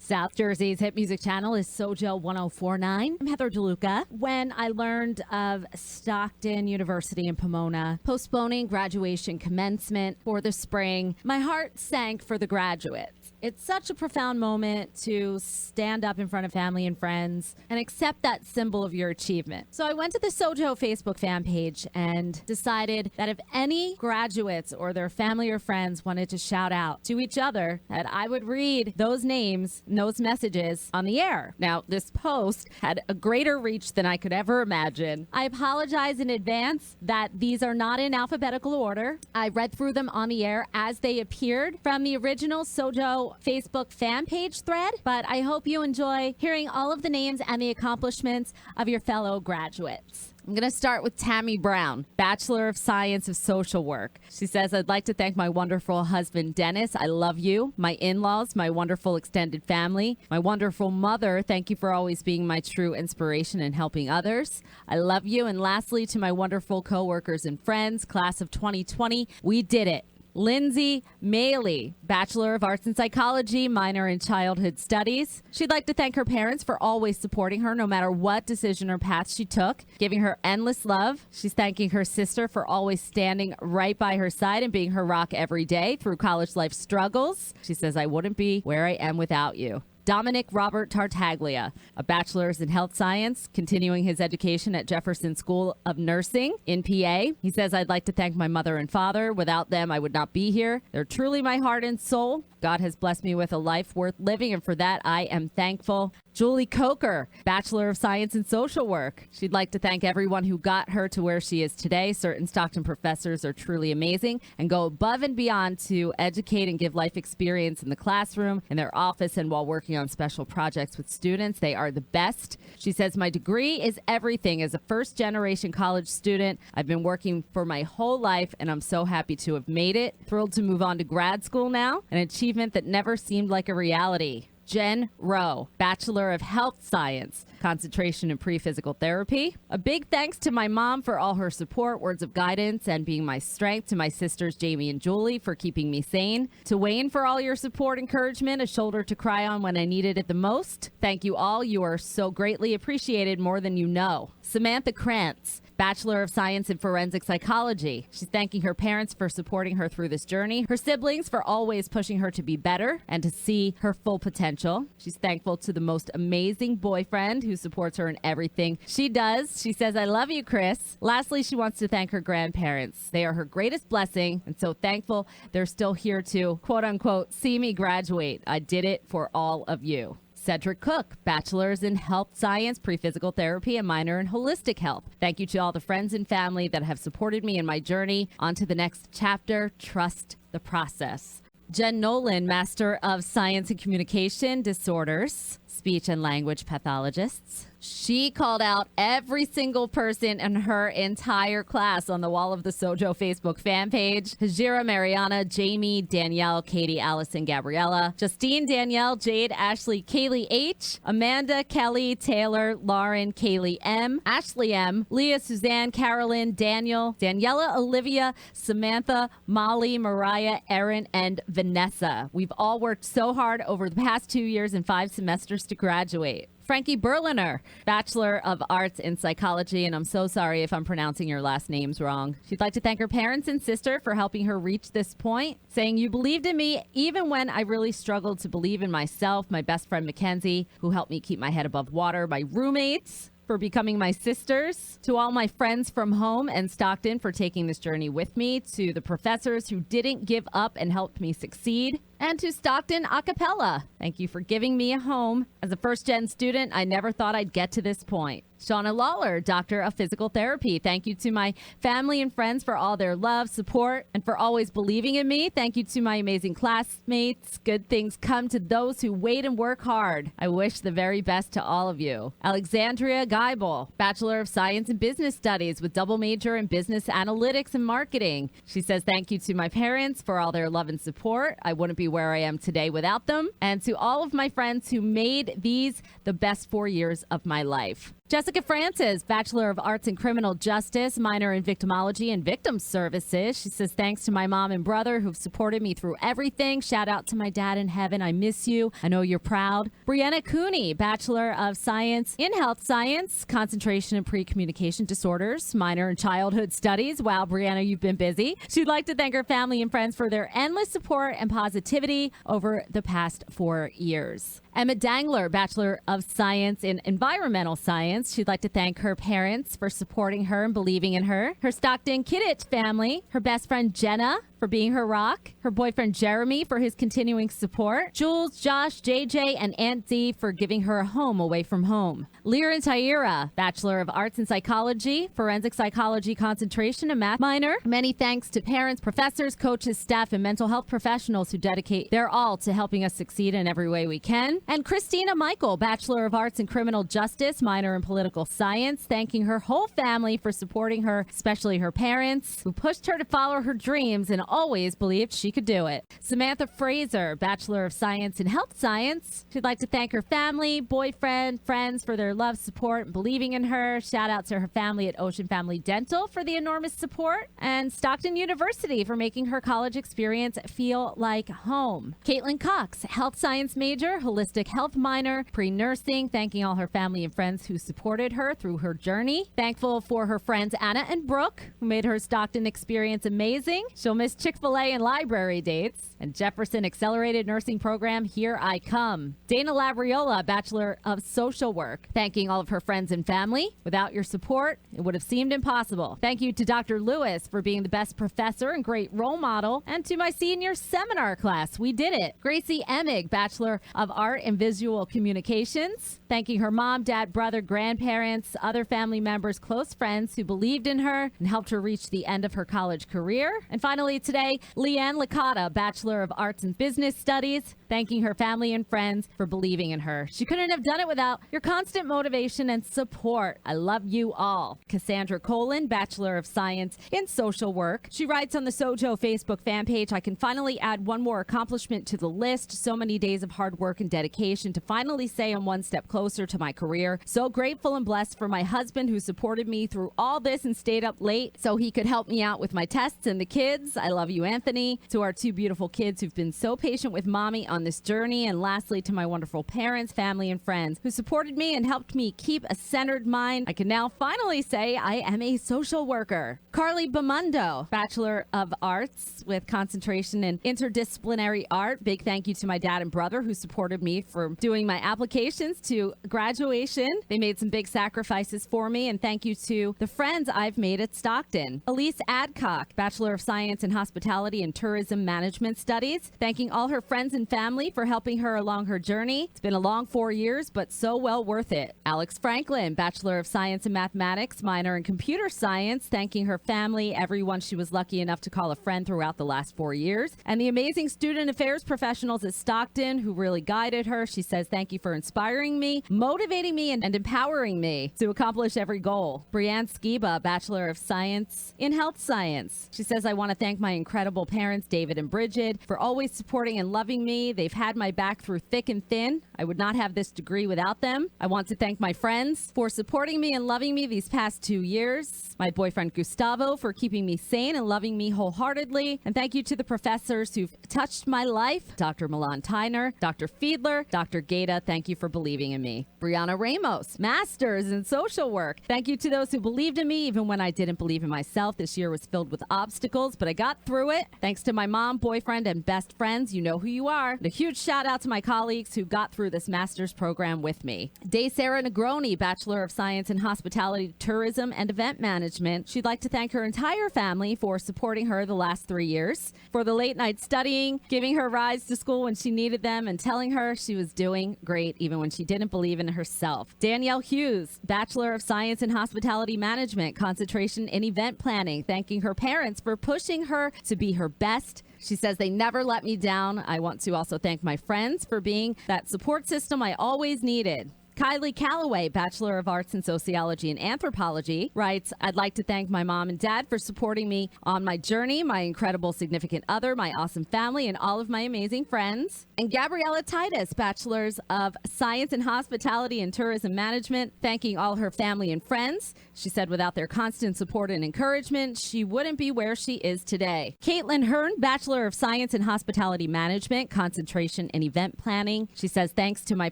South Jersey's hit music channel is SoJO 1049. I'm Heather DeLuca. When I learned of Stockton University in Pomona postponing graduation commencement for the spring, my heart sank for the graduates. It's such a profound moment to stand up in front of family and friends and accept that symbol of your achievement. So I went to the SoJO Facebook fan page and decided that if any graduates or their family or friends wanted to shout out to each other, that I would read those names, those messages on the air. Now, this post had a greater reach than I could ever imagine. I apologize in advance that these are not in alphabetical order. I read through them on the air as they appeared from the original SoJO Facebook fan page thread, but I hope you enjoy hearing all of the names and the accomplishments of your fellow graduates. I'm going to start with Tammy Brown, Bachelor of Science of Social Work. She says, I'd like to thank my wonderful husband, Dennis. I love you. My in-laws, my wonderful extended family, my wonderful mother. Thank you for always being my true inspiration and helping others. I love you. And lastly, to my wonderful coworkers and friends, class of 2020, we did it. Lindsay Maley, Bachelor of Arts in Psychology, minor in Childhood Studies. She'd like to thank her parents for always supporting her no matter what decision or path she took, giving her endless love. She's thanking her sister for always standing right by her side and being her rock every day through college life struggles. She says, I wouldn't be where I am without you. Dominic Robert Tartaglia, a bachelor's in health science, continuing his education at Jefferson School of Nursing in PA. He says, I'd like to thank my mother and father. Without them, I would not be here. They're truly my heart and soul. God has blessed me with a life worth living, and for that, I am thankful. Julie Coker, Bachelor of Science in Social Work. She'd like to thank everyone who got her to where she is today. Certain Stockton professors are truly amazing and go above and beyond to educate and give life experience in the classroom, in their office, and while working on special projects with students. They are the best. She says, my degree is everything. As a first-generation college student, I've been working for my whole life, and I'm so happy to have made it. Thrilled to move on to grad school now, an achievement that never seemed like a reality. Jen Rowe, Bachelor of Health Science, concentration in pre-physical therapy. A big thanks to my mom for all her support, words of guidance, and being my strength. To my sisters, Jamie and Julie, for keeping me sane. To Wayne for all your support, encouragement, a shoulder to cry on when I needed it the most. Thank you all. You are so greatly appreciated, more than you know. Samantha Krantz, Bachelor of Science in Forensic Psychology. She's thanking her parents for supporting her through this journey, her siblings for always pushing her to be better and to see her full potential. She's thankful to the most amazing boyfriend who supports her in everything she does. She says, I love you, Chris. Lastly, she wants to thank her grandparents. They are her greatest blessing, and so thankful they're still here to, quote unquote, see me graduate. I did it for all of you. Cedric Cook, Bachelor's in Health Science, Pre-Physical Therapy, and minor in Holistic Health. Thank you to all the friends and family that have supported me in my journey. On to the next chapter. Trust the process. Jen Nolan, Master of Science in Communication Disorders, Speech and Language Pathologists. She called out every single person in her entire class on the wall of the SoJO Facebook fan page. Hajira, Mariana, Jamie, Danielle, Katie, Allison, Gabriella, Justine, Danielle, Jade, Ashley, Kaylee H, Amanda, Kelly, Taylor, Lauren, Kaylee M, Ashley M, Leah, Suzanne, Carolyn, Daniel, Daniela, Olivia, Samantha, Molly, Mariah, Erin, and Vanessa. We've all worked so hard over the past 2 years and 5 semesters to graduate. Frankie Berliner, Bachelor of Arts in Psychology, and I'm so sorry if I'm pronouncing your last names wrong. She'd like to thank her parents and sister for helping her reach this point, saying, you believed in me even when I really struggled to believe in myself. My best friend, Mackenzie, who helped me keep my head above water. My roommates for becoming my sisters. To all my friends from home and Stockton for taking this journey with me. To the professors who didn't give up and helped me succeed. And to Stockton Acapella, thank you for giving me a home. As a first-gen student, I never thought I'd get to this point. Shauna Lawler, Doctor of Physical Therapy. Thank you to my family and friends for all their love, support, and for always believing in me. Thank you to my amazing classmates. Good things come to those who wait and work hard. I wish the very best to all of you. Alexandria Geibel, Bachelor of Science in Business Studies with double major in Business Analytics and Marketing. She says, thank you to my parents for all their love and support. I wouldn't be where I am today without them. And to all of my friends who made these the best 4 years of my life. Jessica Francis, Bachelor of Arts in Criminal Justice, minor in Victimology and Victim Services. She says, thanks to my mom and brother who've supported me through everything. Shout out to my dad in heaven. I miss you. I know you're proud. Brianna Cooney, Bachelor of Science in Health Science, concentration in pre-communication disorders, minor in childhood studies. Wow, Brianna, you've been busy. She'd like to thank her family and friends for their endless support and positivity over the past 4 years. Emma Dangler, Bachelor of Science in Environmental Science. She'd like to thank her parents for supporting her and believing in her. Her Stockton Kidditch family, her best friend Jenna for being her rock, her boyfriend Jeremy for his continuing support, Jules, Josh, JJ, and Aunt Z for giving her a home away from home. Lear and Tyra, Bachelor of Arts in Psychology, Forensic Psychology concentration, and math minor. Many thanks to parents, professors, coaches, staff, and mental health professionals who dedicate their all to helping us succeed in every way we can. And Christina Michael, Bachelor of Arts in Criminal Justice, minor in Political Science, thanking her whole family for supporting her, especially her parents, who pushed her to follow her dreams and always believed she could do it. Samantha Fraser, Bachelor of Science in Health Science. She'd like to thank her family, boyfriend, friends for their love, support, and believing in her. Shout out to her family at Ocean Family Dental for the enormous support. And Stockton University for making her college experience feel like home. Caitlin Cox, Health Science major, Holistic Health minor, pre-nursing, thanking all her family and friends who supported her through her journey. Thankful for her friends Anna and Brooke, who made her Stockton experience amazing. She'll miss Chick-fil-A and library dates. And Jefferson Accelerated Nursing Program, here I come. Dana Labriola, Bachelor of Social Work, thanking all of her friends and family. Without your support, it would have seemed impossible. Thank you to Dr. Lewis for being the best professor and great role model. And to my senior seminar class, we did it. Gracie Emig, Bachelor of Art in Visual Communications, thanking her mom, dad, brother, grandparents, other family members, close friends who believed in her and helped her reach the end of her college career. And finally today, Leanne Licata, Bachelor of Arts in Business Studies, thanking her family and friends for believing in her. She couldn't have done it without your constant motivation and support. I love you all. Cassandra Colin, Bachelor of Science in Social Work. She writes on the SoJO Facebook fan page, I can finally add one more accomplishment to the list. So many days of hard work and dedication to finally say I'm one step closer to my career. So grateful and blessed for my husband who supported me through all this and stayed up late so he could help me out with my tests and the kids. I love you, Anthony. To our two beautiful kids who've been so patient with mommy on this journey. And lastly, to my wonderful parents, family, and friends who supported me and helped me keep a centered mind. I can now finally say I am a social worker. Carly Bamundo, Bachelor of Arts with concentration in interdisciplinary art. Big thank you to my dad and brother who supported me for doing my applications to graduation. They made some big sacrifices for me. And thank you to the friends I've made at Stockton. Elise Adcock, Bachelor of Science in Hospitality and Tourism Management Studies, thanking all her friends and family for helping her along her journey. It's been a long 4 years, but so well worth it. Alex Franklin, Bachelor of Science in Mathematics, minor in Computer Science, thanking her family, everyone she was lucky enough to call a friend throughout the last 4 years, and the amazing student affairs professionals at Stockton who really guided her. She says, thank you for inspiring me, motivating me, and empowering me to accomplish every goal. Brianne Skiba, Bachelor of Science in Health Science. She says, I want to thank my incredible parents, David and Bridget, for always supporting and loving me. They've had my back through thick and thin. I would not have this degree without them. I want to thank my friends for supporting me and loving me these past 2 years. My boyfriend Gustavo for keeping me sane and loving me wholeheartedly. And thank you to the professors who've touched my life. Dr. Milan Tyner, Dr. Fiedler, Dr. Gaeta, thank you for believing in me. Brianna Ramos, Masters in Social Work. Thank you to those who believed in me even when I didn't believe in myself. This year was filled with obstacles, but I got through it. Thanks to my mom, boyfriend, and best friends. You know who you are. And a huge shout out to my colleagues who got through this master's program with me. Day Sarah Negroni, Bachelor of Science in Hospitality, Tourism, and Event Management. She'd like to thank her entire family for supporting her the last 3 years, for the late night studying, giving her rides to school when she needed them, and telling her she was doing great even when she didn't believe in herself. Danielle Hughes, Bachelor of Science in Hospitality Management, concentration in event planning, thanking her parents for pushing her to be her best. She says they never let me down. I want to also thank my friends for being that support system I always needed. Kylie Calloway, Bachelor of Arts in Sociology and Anthropology, writes, I'd like to thank my mom and dad for supporting me on my journey, my incredible significant other, my awesome family, and all of my amazing friends. And Gabriella Titus, Bachelor's of Science in Hospitality and Tourism Management, thanking all her family and friends. She said without their constant support and encouragement, she wouldn't be where she is today. Caitlin Hearn, Bachelor of Science in Hospitality Management, Concentration in Event Planning. She says, thanks to my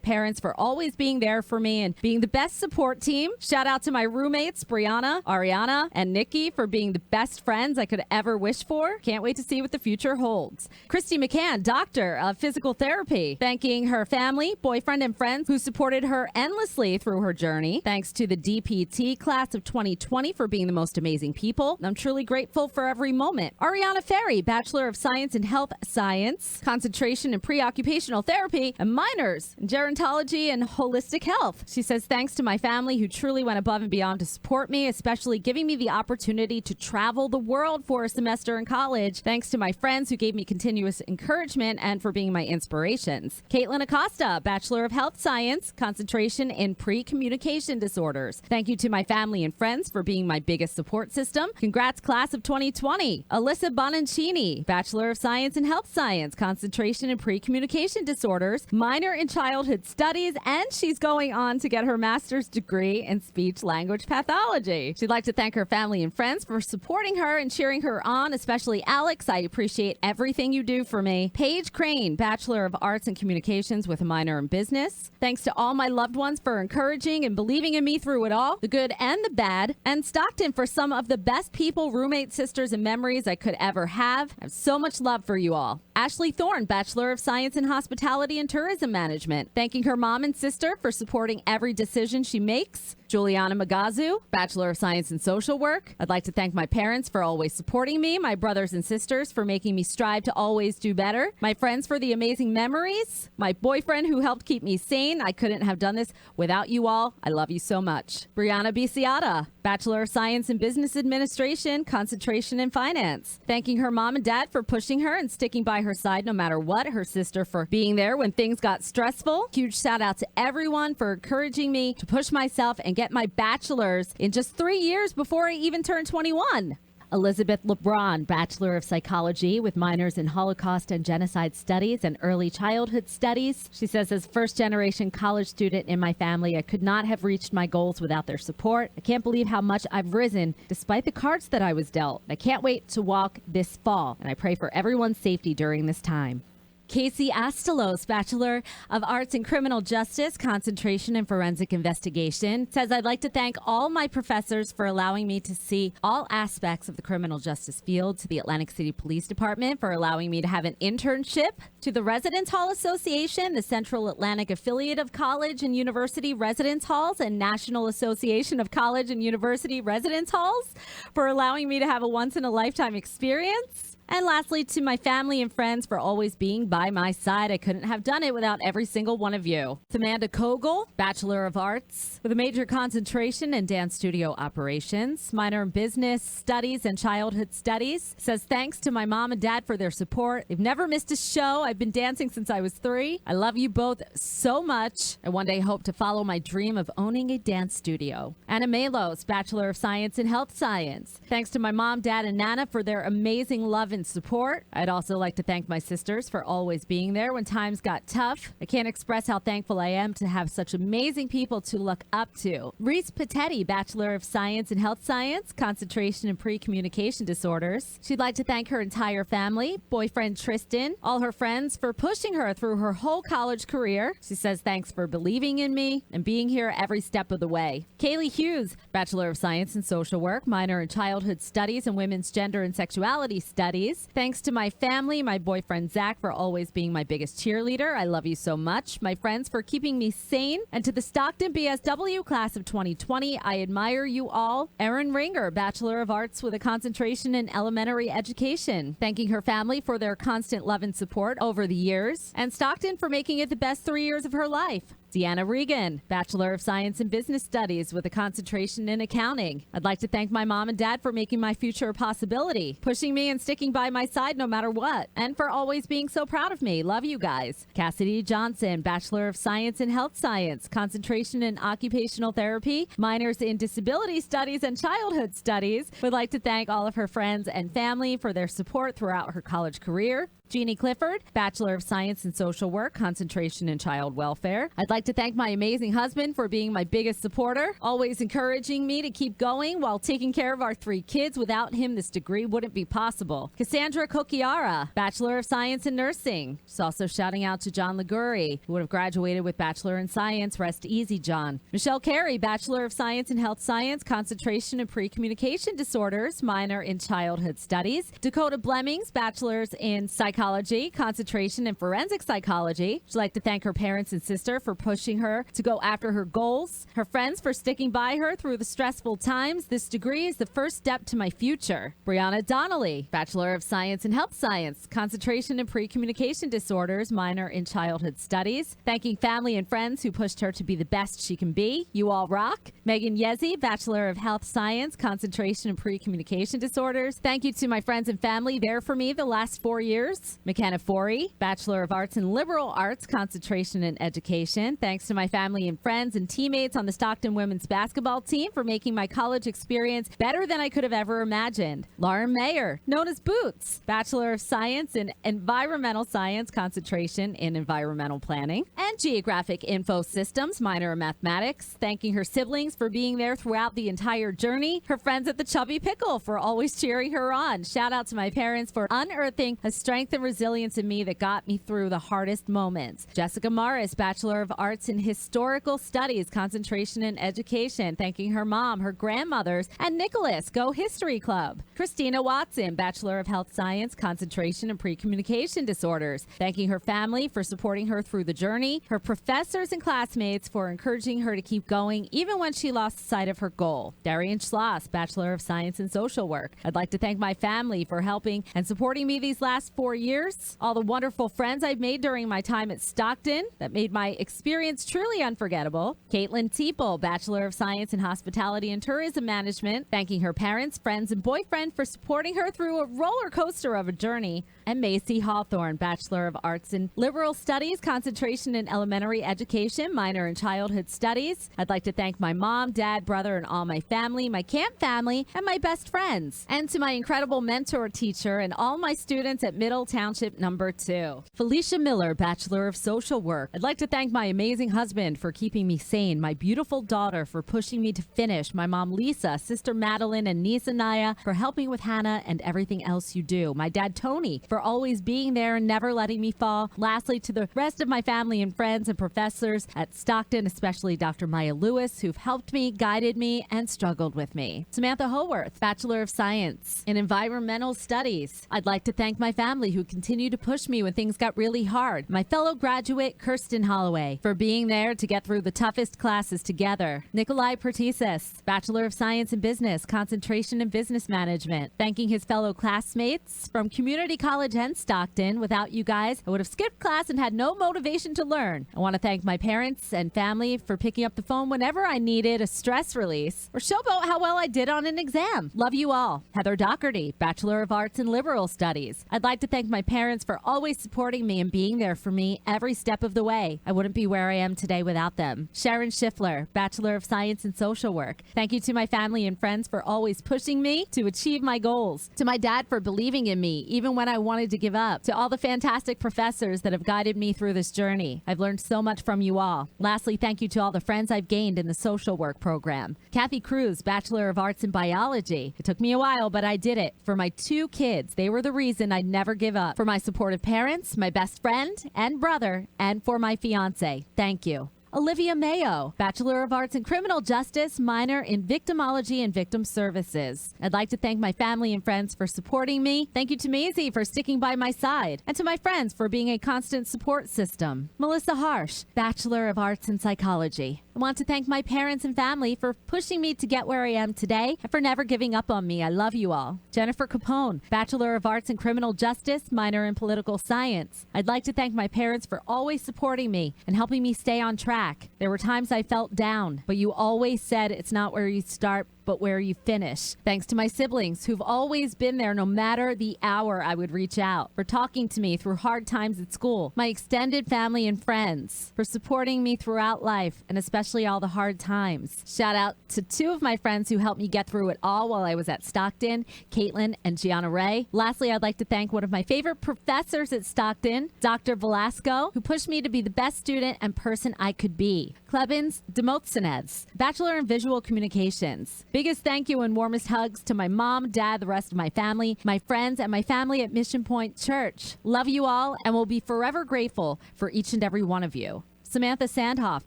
parents for always being there for me and being the best support team. Shout out to my roommates, Brianna, Ariana, and Nikki for being the best friends I could ever wish for. Can't wait to see what the future holds. Christy McCann, Doctor of Physical Therapy, thanking her family, boyfriend, and friends who supported her endlessly through her journey. Thanks to the DPT class of 2020 for being the most amazing people. I'm truly grateful for every moment. Ariana Ferry, Bachelor of Science in Health Science, Concentration in Preoccupational Therapy, and minors in Gerontology and Holistic Health. She says, thanks to my family who truly went above and beyond to support me, especially giving me the opportunity to travel the world for a semester in college. Thanks to my friends who gave me continuous encouragement and for being my inspirations. Caitlin Acosta, Bachelor of Health Science, Concentration in Pre-Communication Disorders. Thank you to my family and friends for being my biggest support system. Congrats, class of 2020. Alyssa Bonancini, Bachelor of Science in Health Science, Concentration in Pre-Communication Disorders, minor in Childhood Studies, and she's going on to get her master's degree in Speech Language Pathology. She'd like to thank her family and friends for supporting her and cheering her on, especially Alex. I appreciate everything you do for me. Paige Crane, Bachelor of Arts in Communications with a minor in Business. Thanks to all my loved ones for encouraging and believing in me through it all, the good and the bad. And Stockton for some of the best people, roommates, sisters, and memories I could ever have. I have so much love for you all. Ashley Thorne, Bachelor of Science in Hospitality and Tourism Management, thanking her mom and sister for supporting every decision she makes. Juliana Magazu, Bachelor of Science in Social Work. I'd like to thank my parents for always supporting me, my brothers and sisters for making me strive to always do better, my friends for the amazing memories, my boyfriend who helped keep me sane. I couldn't have done this without you all. I love you so much. Brianna Biciata, Bachelor of Science in Business Administration, Concentration in Finance. Thanking her mom and dad for pushing her and sticking by her side no matter what. Her sister for being there when things got stressful. Huge shout out to everyone for encouraging me to push myself and get my bachelor's in just 3 years before I even turned 21. Elizabeth LeBron, Bachelor of Psychology with minors in Holocaust and Genocide Studies and Early Childhood Studies. She says, as first-generation college student in my family, I could not have reached my goals without their support. I can't believe how much I've risen despite the cards that I was dealt. I can't wait to walk this fall, and I pray for everyone's safety during this time. Casey Astelos, Bachelor of Arts in Criminal Justice, Concentration in Forensic Investigation, says, I'd like to thank all my professors for allowing me to see all aspects of the criminal justice field, to the Atlantic City Police Department for allowing me to have an internship, to the Residence Hall Association, the Central Atlantic Affiliate of College and University Residence Halls, and National Association of College and University Residence Halls for allowing me to have a once-in-a-lifetime experience. And lastly, to my family and friends for always being by my side. I couldn't have done it without every single one of you. Amanda Kogel, Bachelor of Arts with a major concentration in dance studio operations, minor in business studies and childhood studies, says thanks to my mom and dad for their support. They've never missed a show. I've been dancing since I was 3. I love you both so much. I one day hope to follow my dream of owning a dance studio. Anna Malos, Bachelor of Science in Health Science. Thanks to my mom, dad, and Nana for their amazing love and support. I'd also like to thank my sisters for always being there when times got tough. I can't express how thankful I am to have such amazing people to look up to. Reese Patetti, Bachelor of Science in Health Science, Concentration in Pre-Communication Disorders. She'd like to thank her entire family, boyfriend Tristan, all her friends for pushing her through her whole college career. She says thanks for believing in me and being here every step of the way. Kaylee Hughes, Bachelor of Science in Social Work, minor in Childhood Studies and Women's Gender and Sexuality Studies. Thanks to my family, my boyfriend Zach for always being my biggest cheerleader. I love you so much. My friends for keeping me sane. And to the Stockton BSW class of 2020, I admire you all. Erin Ringer, Bachelor of Arts with a concentration in elementary education. Thanking her family for their constant love and support over the years. And Stockton for making it the best 3 years of her life. Deanna Regan, Bachelor of Science in Business Studies with a concentration in accounting. I'd like to thank my mom and dad for making my future a possibility, pushing me and sticking by my side no matter what, and for always being so proud of me. Love you guys. Cassidy Johnson, Bachelor of Science in Health Science, concentration in occupational therapy, minors in disability studies and childhood studies. Would like to thank all of her friends and family for their support throughout her college career. Jeannie Clifford, Bachelor of Science in Social Work, concentration in child welfare. I'd like to thank my amazing husband for being my biggest supporter, always encouraging me to keep going while taking care of our 3 kids. Without him, this degree wouldn't be possible. Cassandra Kokiara, Bachelor of Science in Nursing. She's also shouting out to John Liguri, who would have graduated with Bachelor in Science. Rest easy, John. Michelle Carey, Bachelor of Science in Health Science, concentration in pre-communication disorders, minor in childhood studies. Dakota Blemmings, Bachelor's in Psychology, concentration in forensic psychology. She'd like to thank her parents and sister for pushing her to go after her goals, her friends for sticking by her through the stressful times. This degree is the first step to my future. Brianna Donnelly, Bachelor of Science in Health Science, concentration in pre-communication disorders, minor in childhood studies. Thanking family and friends who pushed her to be the best she can be. You all rock. Megan Yezi, Bachelor of Health Science, concentration in pre-communication disorders. Thank you to my friends and family there for me the last 4 years. McKenna Forey, Bachelor of Arts in Liberal Arts, concentration in education. Thanks to my family and friends and teammates on the Stockton women's basketball team for making my college experience better than I could have ever imagined. Lauren Mayer, known as Boots, Bachelor of Science in Environmental Science, concentration in environmental planning. And Geographic Info Systems, minor in mathematics. Thanking her siblings for being there throughout the entire journey. Her friends at the Chubby Pickle for always cheering her on. Shout out to my parents for unearthing a strength and resilience in me that got me through the hardest moments. Jessica Morris, Bachelor of Arts in Historical Studies, concentration in education. Thanking her mom, her grandmothers, and Nicholas, Go History Club. Christina Watson, Bachelor of Health Science, concentration in pre-communication disorders. Thanking her family for supporting her through the journey, her professors and classmates for encouraging her to keep going even when she lost sight of her goal. Darian Schloss, Bachelor of Science in Social Work. I'd like to thank my family for helping and supporting me these last 4 years. All the wonderful friends I've made during my time at Stockton that made my experience truly unforgettable. Caitlin Teeple, Bachelor of Science in Hospitality and Tourism Management. Thanking her parents, friends, and boyfriend for supporting her through a roller coaster of a journey. And Macy Hawthorne, Bachelor of Arts in Liberal Studies, concentration in elementary education, minor in childhood studies. I'd like to thank my mom, dad, brother, and all my family, my camp family, and my best friends. And to my incredible mentor teacher and all my students at Middle Township Number 2. Felicia Miller, Bachelor of Social Work. I'd like to thank my amazing husband for keeping me sane, my beautiful daughter for pushing me to finish, my mom Lisa, sister Madeline, and niece Anaya for helping with Hannah and everything else you do. My dad Tony for always being there and never letting me fall. Lastly, to the rest of my family and friends and professors at Stockton, especially Dr. Maya Lewis, who've helped me, guided me, and struggled with me. Samantha Howarth, Bachelor of Science in Environmental Studies. I'd like to thank my family who continue to push me when things got really hard. My fellow graduate, Kirsten Holloway, for being there to get through the toughest classes together. Nikolai Pertisis, Bachelor of Science in Business, concentration in business management. Thanking his fellow classmates from community college and Stockton. Without you guys, I would have skipped class and had no motivation to learn. I want to thank my parents and family for picking up the phone whenever I needed a stress release or showboat how well I did on an exam. Love you all. Heather Doherty, Bachelor of Arts in Liberal Studies. I'd like to thank my parents for always supporting me and being there for me every step of the way. I wouldn't be where I am today without them. Sharon Schiffler, Bachelor of Science in Social Work. Thank you to my family and friends for always pushing me to achieve my goals. To my dad for believing in me, even when I wanted to give up. To all the fantastic professors that have guided me through this journey. I've learned so much from you all. Lastly, thank you to all the friends I've gained in the social work program. Kathy Cruz, Bachelor of Arts in Biology. It took me a while, but I did it. For my 2 kids, they were the reason I'd never give up. For my supportive parents, my best friend and brother, and for my fiance. Thank you. Olivia Mayo, Bachelor of Arts in Criminal Justice, minor in Victimology and Victim Services. I'd like to thank my family and friends for supporting me. Thank you to Maisie for sticking by my side, and to my friends for being a constant support system. Melissa Harsh, Bachelor of Arts in Psychology. I want to thank my parents and family for pushing me to get where I am today and for never giving up on me. I love you all. Jennifer Capone, Bachelor of Arts in Criminal Justice, minor in Political Science. I'd like to thank my parents for always supporting me and helping me stay on track. back. There were times I felt down, but you always said it's not where you start, but where you finish. Thanks to my siblings who've always been there no matter the hour I would reach out, for talking to me through hard times at school, my extended family and friends, for supporting me throughout life and especially all the hard times. Shout out to two of my friends who helped me get through it all while I was at Stockton, Caitlin and Gianna Ray. Lastly, I'd like to thank one of my favorite professors at Stockton, Dr. Velasco, who pushed me to be the best student and person I could be. Klebins Demotsenez, Bachelor in Visual Communications. Biggest thank you and warmest hugs to my mom, dad, the rest of my family, my friends, and my family at Mission Point Church. Love you all and will be forever grateful for each and every one of you. Samantha Sandhoff,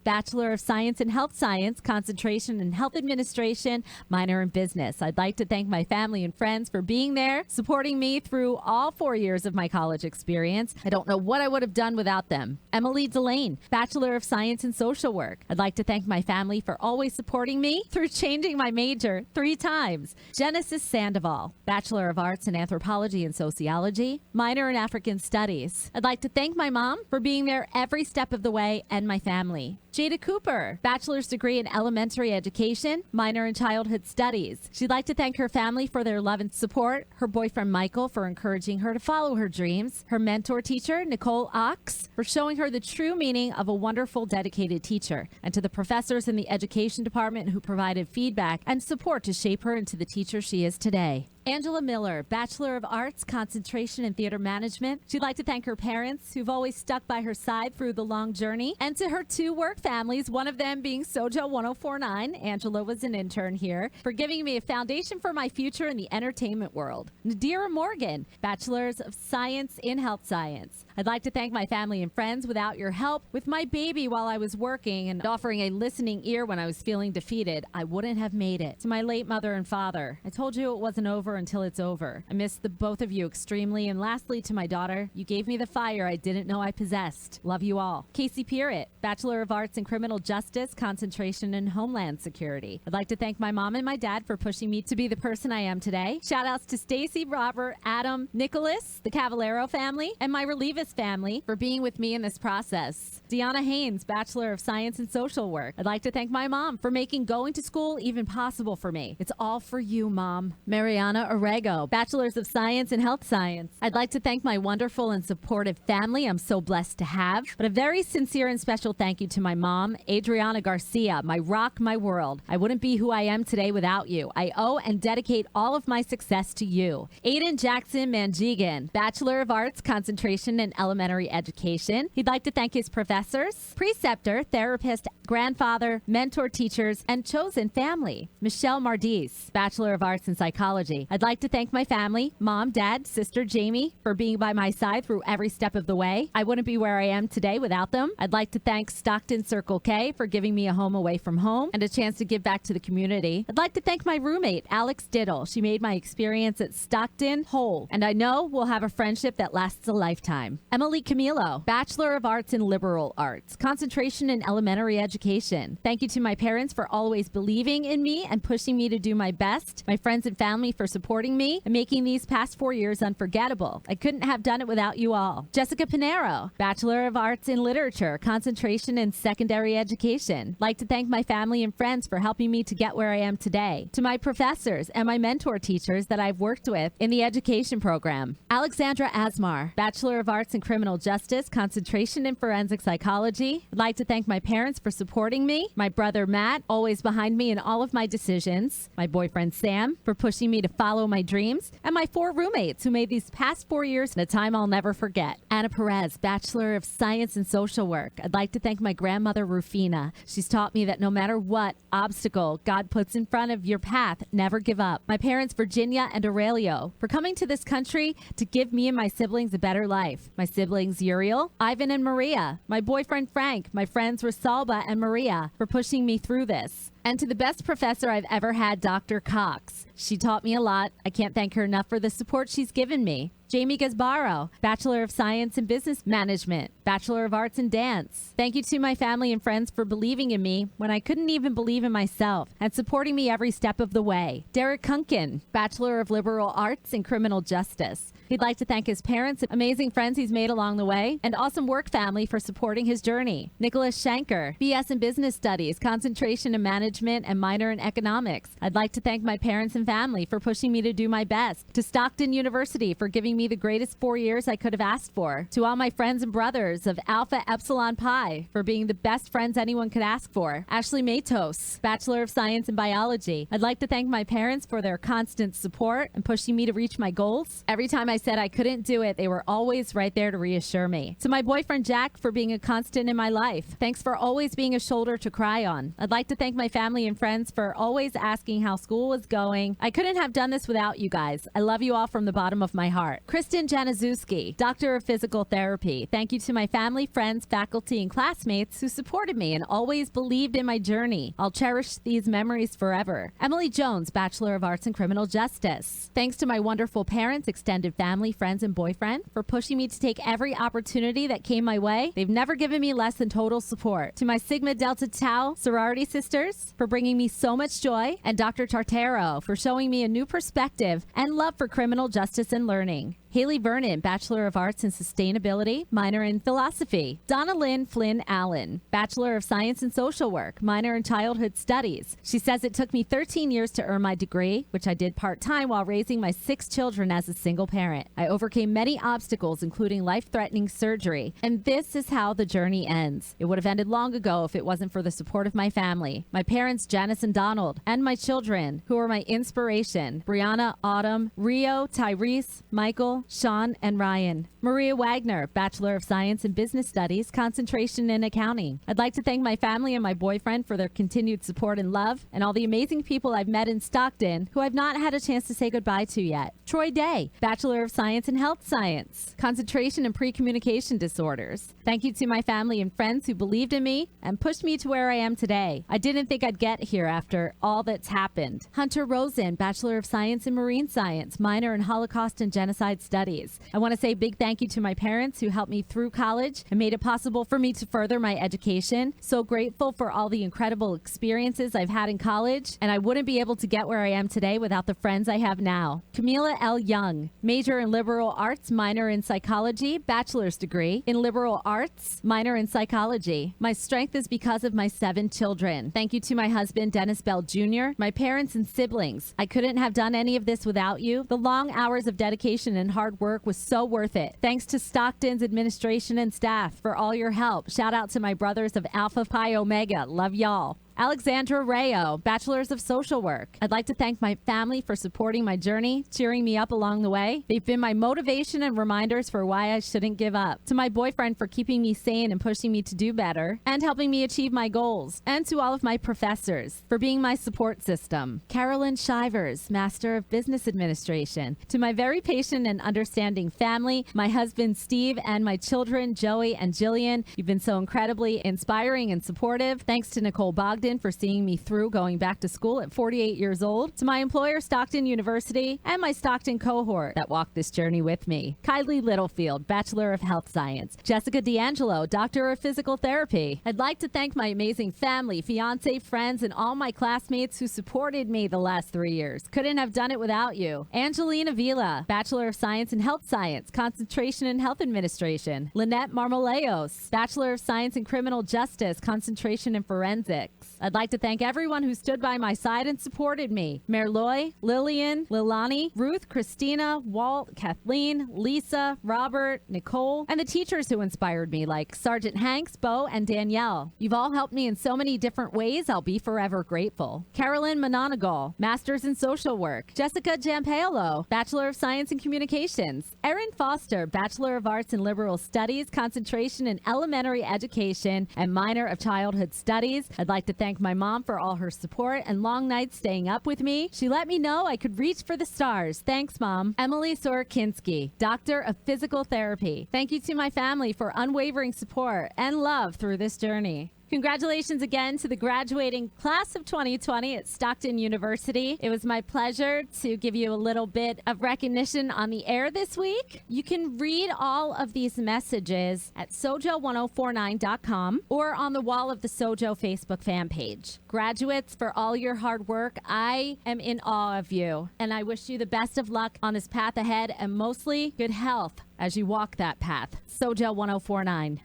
Bachelor of Science in Health Science, concentration in Health Administration, minor in Business. I'd like to thank my family and friends for being there, supporting me through all 4 years of my college experience. I don't know what I would have done without them. Emily Delane, Bachelor of Science in Social Work. I'd like to thank my family for always supporting me through changing my major 3 times. Genesis Sandoval, Bachelor of Arts in Anthropology and Sociology, minor in African Studies. I'd like to thank my mom for being there every step of the way and my family. Jada Cooper, bachelor's degree in elementary education, minor in childhood studies. She'd like to thank her family for their love and support, her boyfriend Michael for encouraging her to follow her dreams, her mentor teacher, Nicole Ox, for showing her the true meaning of a wonderful, dedicated teacher, and to the professors in the education department who provided feedback and support to shape her into the teacher she is today. Angela Miller, Bachelor of Arts, concentration in theater management. She'd like to thank her parents who've always stuck by her side through the long journey, and to her 2 work families, one of them being SoJO 1049. Angela was an intern here, for giving me a foundation for my future in the entertainment world. Nadira Morgan, Bachelor's of Science in Health Science. I'd like to thank my family and friends. Without your help with my baby while I was working and offering a listening ear when I was feeling defeated, I wouldn't have made it. To my late mother and father, I told you it wasn't over until it's over. I miss the both of you extremely. And lastly, to my daughter, you gave me the fire I didn't know I possessed. Love you all. Casey Pearrett, Bachelor of Arts in Criminal Justice, concentration in Homeland Security. I'd like to thank my mom and my dad for pushing me to be the person I am today. Shout outs to Stacy, Robert, Adam, Nicholas, the Cavallero family, and my Relivas family for being with me in this process. Deanna Haynes, Bachelor of Science in Social Work. I'd like to thank my mom for making going to school even possible for me. It's all for you, Mom. Mariana Orego, Bachelor's of Science in Health Science. I'd like to thank my wonderful and supportive family I'm so blessed to have. But a very sincere and special thank you to my mom, Adriana Garcia, my rock, my world. I wouldn't be who I am today without you. I owe and dedicate all of my success to you. Aiden Jackson Manjigan, Bachelor of Arts, concentration in elementary education. He'd like to thank his professors, preceptor, therapist, grandfather, mentor teachers, and chosen family. Michelle Mardis, Bachelor of Arts in Psychology. I'd like to thank my family, mom, dad, sister Jamie, for being by my side through every step of the way. I wouldn't be where I am today without them. I'd like to thank Stockton Circle K for giving me a home away from home and a chance to give back to the community. I'd like to thank my roommate, Alex Diddle. She made my experience at Stockton whole, and I know we'll have a friendship that lasts a lifetime. Emily Camilo, Bachelor of Arts in Liberal Arts, concentration in elementary education. Thank you to my parents for always believing in me and pushing me to do my best, my friends and family for supporting me and making these past 4 years unforgettable. I couldn't have done it without you all. Jessica Pinero, Bachelor of Arts in Literature, concentration in secondary education. Like to thank my family and friends for helping me to get where I am today. To my professors and my mentor teachers that I've worked with in the education program. Alexandra Asmar, Bachelor of Arts in Criminal Justice, concentration in forensic psychology. I'd like to thank my parents for supporting me, my brother Matt, always behind me in all of my decisions, my boyfriend Sam for pushing me to follow my dreams, and my 4 roommates who made these past 4 years a time I'll never forget. Anna Perez, Bachelor of Science in Social Work. I'd like to thank my grandmother Rufina. She's taught me that no matter what obstacle God puts in front of your path, never give up. My parents Virginia and Aurelio for coming to this country to give me and my siblings a better life. My siblings Uriel, Ivan, and Maria. My boyfriend Frank. My friends Rosalba and Maria for pushing me through this. And to the best professor I've ever had, Dr. Cox. She taught me a lot. I can't thank her enough for the support she's given me. Jamie Gazbaro, Bachelor of Science in Business Management, Bachelor of Arts in Dance. Thank you to my family and friends for believing in me when I couldn't even believe in myself and supporting me every step of the way. Derek Kunkin, Bachelor of Liberal Arts in Criminal Justice. He'd like to thank his parents, amazing friends he's made along the way, and awesome work family for supporting his journey. Nicholas Shanker, BS in Business Studies, concentration in Management, and minor in Economics. I'd like to thank my parents and family for pushing me to do my best. To Stockton University for giving me the greatest 4 years I could have asked for. To all my friends and brothers of Alpha Epsilon Pi for being the best friends anyone could ask for. Ashley Matos, Bachelor of Science in Biology. I'd like to thank my parents for their constant support and pushing me to reach my goals. Every time I said I couldn't do it, they were always right there to reassure me. To my boyfriend Jack for being a constant in my life. Thanks for always being a shoulder to cry on. I'd like to thank my family and friends for always asking how school was going. I couldn't have done this without you guys. I love you all from the bottom of my heart. Kristen Januszewski, Doctor of Physical Therapy. Thank you to my family, friends, faculty, and classmates who supported me and always believed in my journey. I'll cherish these memories forever. Emily Jones, Bachelor of Arts in Criminal Justice. Thanks to my wonderful parents, extended family, friends, and boyfriend for pushing me to take every opportunity that came my way. They've never given me less than total support. To my Sigma Delta Tau sorority sisters for bringing me so much joy, and Dr. Tartaro for showing me a new perspective and love for criminal justice and learning. Haley Vernon, Bachelor of Arts in Sustainability, minor in Philosophy. Donna Lynn Flynn Allen, Bachelor of Science in Social Work, minor in Childhood Studies. She says it took me 13 years to earn my degree, which I did part-time while raising my 6 children as a single parent. I overcame many obstacles, including life-threatening surgery, and this is how the journey ends. It would have ended long ago if it wasn't for the support of my family, my parents Janice and Donald, and my children, who are my inspiration, Brianna, Autumn, Rio, Tyrese, Michael, Sean, and Ryan. Maria Wagner, Bachelor of Science in Business Studies, concentration in Accounting. I'd like to thank my family and my boyfriend for their continued support and love, and all the amazing people I've met in Stockton who I've not had a chance to say goodbye to yet. Troy Day, Bachelor of Science in Health Science, concentration in Pre-Communication Disorders. Thank you to my family and friends who believed in me and pushed me to where I am today. I didn't think I'd get here after all that's happened. Hunter Rosen, Bachelor of Science in Marine Science, minor in Holocaust and Genocide Studies. I want to say a big thank you to my parents who helped me through college and made it possible for me to further my education. So grateful for all the incredible experiences I've had in college, and I wouldn't be able to get where I am today without the friends I have now. Camila L. Young, major in Liberal Arts, minor in Psychology, bachelor's degree in Liberal Arts, minor in Psychology. My strength is because of my 7 children. Thank you to my husband, Dennis Bell Jr., my parents and siblings. I couldn't have done any of this without you. The long hours of dedication and hard work was so worth it. Thanks to Stockton's administration and staff for all your help. Shout out to my brothers of Alpha Pi Omega. Love y'all. Alexandra Rayo, Bachelor's of Social Work. I'd like to thank my family for supporting my journey, cheering me up along the way. They've been my motivation and reminders for why I shouldn't give up. To my boyfriend for keeping me sane and pushing me to do better and helping me achieve my goals. And to all of my professors for being my support system. Carolyn Shivers, Master of Business Administration. To my very patient and understanding family, my husband Steve, and my children Joey and Jillian. You've been so incredibly inspiring and supportive. Thanks to Nicole Bogdan for seeing me through going back to school at 48 years old. To my employer, Stockton University, and my Stockton cohort that walked this journey with me. Kylie Littlefield, Bachelor of Health Science. Jessica D'Angelo, Doctor of Physical Therapy. I'd like to thank my amazing family, fiance, friends, and all my classmates who supported me the last 3 years. Couldn't have done it without you. Angelina Vila, Bachelor of Science in Health Science, concentration in Health Administration. Lynette Marmoleos, Bachelor of Science in Criminal Justice, concentration in Forensics. I'd like to thank everyone who stood by my side and supported me. Mayor Loy, Lillian, Lilani, Ruth, Christina, Walt, Kathleen, Lisa, Robert, Nicole, and the teachers who inspired me like Sergeant Hanks, Bo, and Danielle. You've all helped me in so many different ways. I'll be forever grateful. Carolyn Mononigal, Master's in Social Work. Jessica Giampaolo, Bachelor of Science in Communications. Erin Foster, Bachelor of Arts in Liberal Studies, concentration in Elementary Education, and minor of Childhood Studies. I'd like to thank my mom for all her support and long nights staying up with me. She let me know I could reach for the stars. Thanks, Mom. Emily Sorokinski, Doctor of Physical Therapy. Thank you to my family for unwavering support and love through this journey. Congratulations again to the graduating class of 2020 at Stockton University. It was my pleasure to give you a little bit of recognition on the air this week. You can read all of these messages at SoJO1049.com or on the wall of the SoJO Facebook fan page. Graduates, for all your hard work, I am in awe of you, and I wish you the best of luck on this path ahead and mostly good health as you walk that path. SoJO 1049.